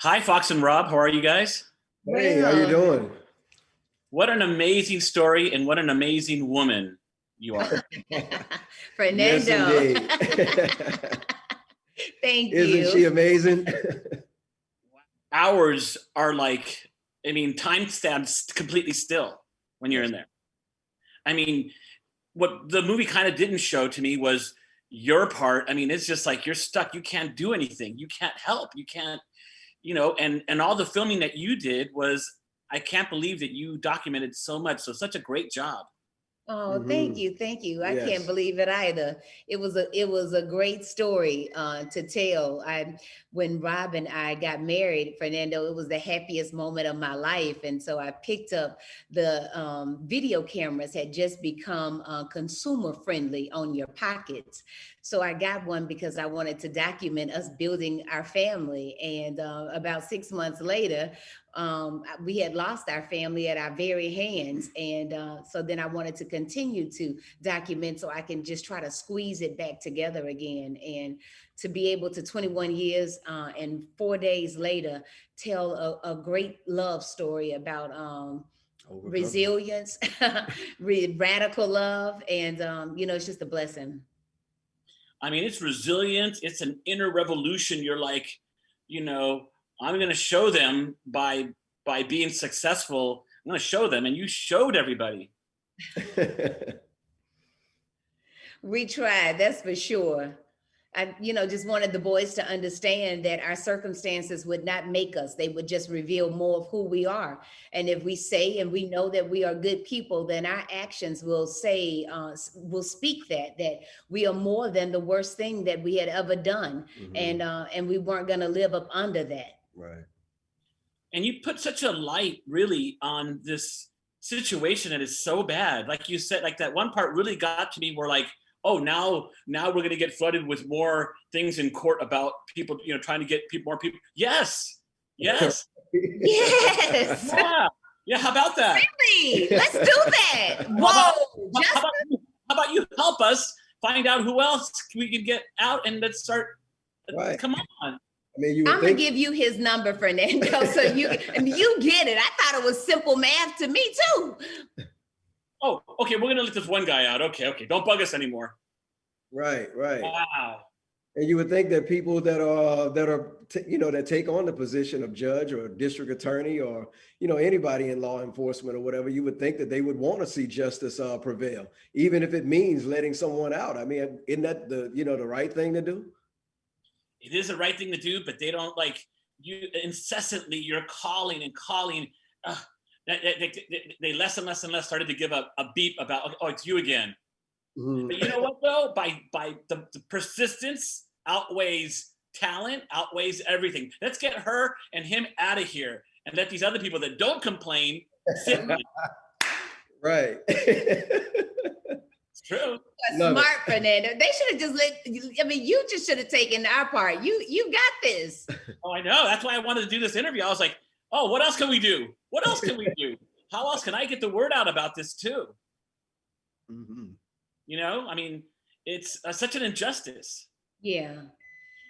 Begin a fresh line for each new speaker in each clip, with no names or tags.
Hi, Fox and Rob. How are you guys?
Hey, how you doing?
What an amazing story and what an amazing woman you are.
Yes,
Fernando.
indeed.
Thank
Isn't
you.
she amazing?
Hours are like, time stands completely still when you're in there. I mean, what the movie kind of didn't show to me was your part. I mean, it's just like you're stuck. You can't do anything. You can't help. You can't, and all the filming that you did was, I can't believe that you documented so much. So such a great job.
Oh, thank you, thank you. I can't
Yes.
believe it either. It was a great story to tell. When Rob and I got married, Fernando, it was the happiest moment of my life, and so I picked up the video cameras had just become consumer friendly on your pockets. So I got one because I wanted to document us building our family. And about 6 months later, we had lost our family at our very hands. And so then I wanted to continue to document so I can just try to squeeze it back together again. And to be able to 21 years and 4 days later, tell a great love story about resilience, radical love. And, it's just a blessing.
I mean, it's resilient. It's an inner revolution. You're like, I'm going to show them by being successful. I'm going to show them, and you showed everybody.
We tried, that's for sure. I, just wanted the boys to understand that our circumstances would not make us. They would just reveal more of who we are. And if we say and we know that we are good people, then our actions will say, will speak that we are more than the worst thing that we had ever done.
Mhm.
And we weren't going to live up under that.
Right.
And you put such a light really on this situation that is so bad. Like you said, like that one part really got to me where like, oh, now we're going to get flooded with more things in court about people, trying to get more people. Yes.
Yes.
Yeah. How about that?
Really? Let's do that. Whoa.
How about you help us find out who else we can get out, and let's start.
Right.
Come on.
I mean,
I'm gonna give you his number, Fernando, so you get it. I thought it was simple math to me too.
Oh, okay. We're gonna let this one guy out. Okay. Don't bug us anymore.
Right.
Wow.
And you would think that people that take on the position of judge or district attorney or anybody in law enforcement or whatever, you would think that they would want to see justice prevail, even if it means letting someone out. I mean, isn't that the right thing to do?
It is the right thing to do, but they don't like you incessantly. You're calling and calling. They less and less and less started to give a beep about, oh, it's you again. Mm-hmm. But you know what though? By the persistence outweighs talent, outweighs everything. Let's get her and him out of here and let these other people that don't complain sit.
Right.
It's true.
Smart, Fernando. They should have just you just should have taken our part. You got this.
Oh, I know. That's why I wanted to do this interview. I was like, oh, what else can we do? What else can we do? How else can I get the word out about this too?
Mm-hmm.
I mean, it's such an injustice.
Yeah.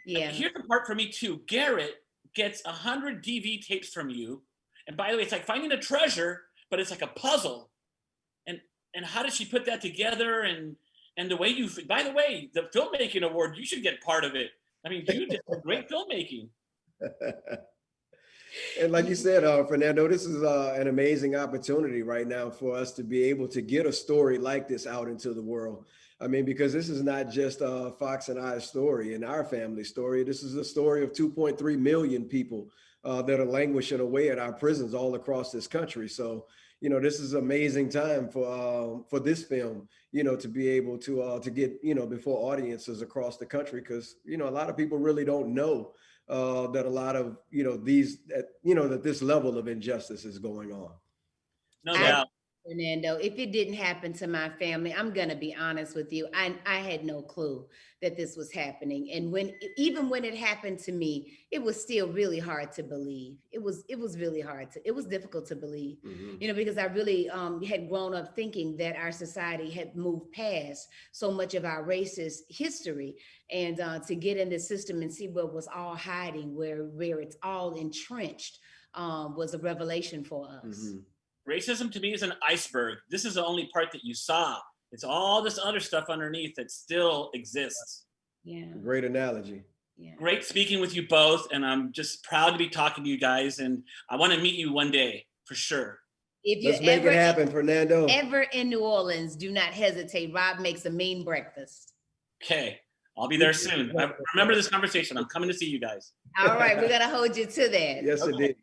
Here's the part for me too. Garrett gets 100 DV tapes from you. And by the way, it's like finding a treasure, but it's like a puzzle. And how did she put that together? And the way by the way, the filmmaking award, you should get part of it. I mean, you did some great filmmaking.
And like you said, Fernando, this is an amazing opportunity right now for us to be able to get a story like this out into the world. I mean, because this is not just Fox and I's story and our family story. This is a story of 2.3 million people that are languishing away at our prisons all across this country. So, this is an amazing time for this film, to be able to get, before audiences across the country, because, a lot of people really don't know that a lot of, that this level of injustice is going on.
No doubt.
Fernando, if it didn't happen to my family, I'm gonna be honest with you. I had no clue that this was happening. And even when it happened to me, it was still really hard to believe. It was really hard it was difficult to believe, because I really had grown up thinking that our society had moved past so much of our racist history. And to get in the system and see where it was all hiding, where it's all entrenched, was a revelation for us.
Racism to me is an iceberg. This is the only part that you saw. It's all this other stuff underneath that still exists.
Yeah.
Great analogy.
Yeah.
Great speaking with you both. And I'm just proud to be talking to you guys. And I want to meet you one day for sure.
If you
Let's make it happen, Fernando.
Ever in New Orleans, do not hesitate. Rob makes a mean breakfast.
Okay. I'll be there soon. I remember this conversation. I'm coming to see you guys.
All right. We're going to hold you to that.
Yes, indeed.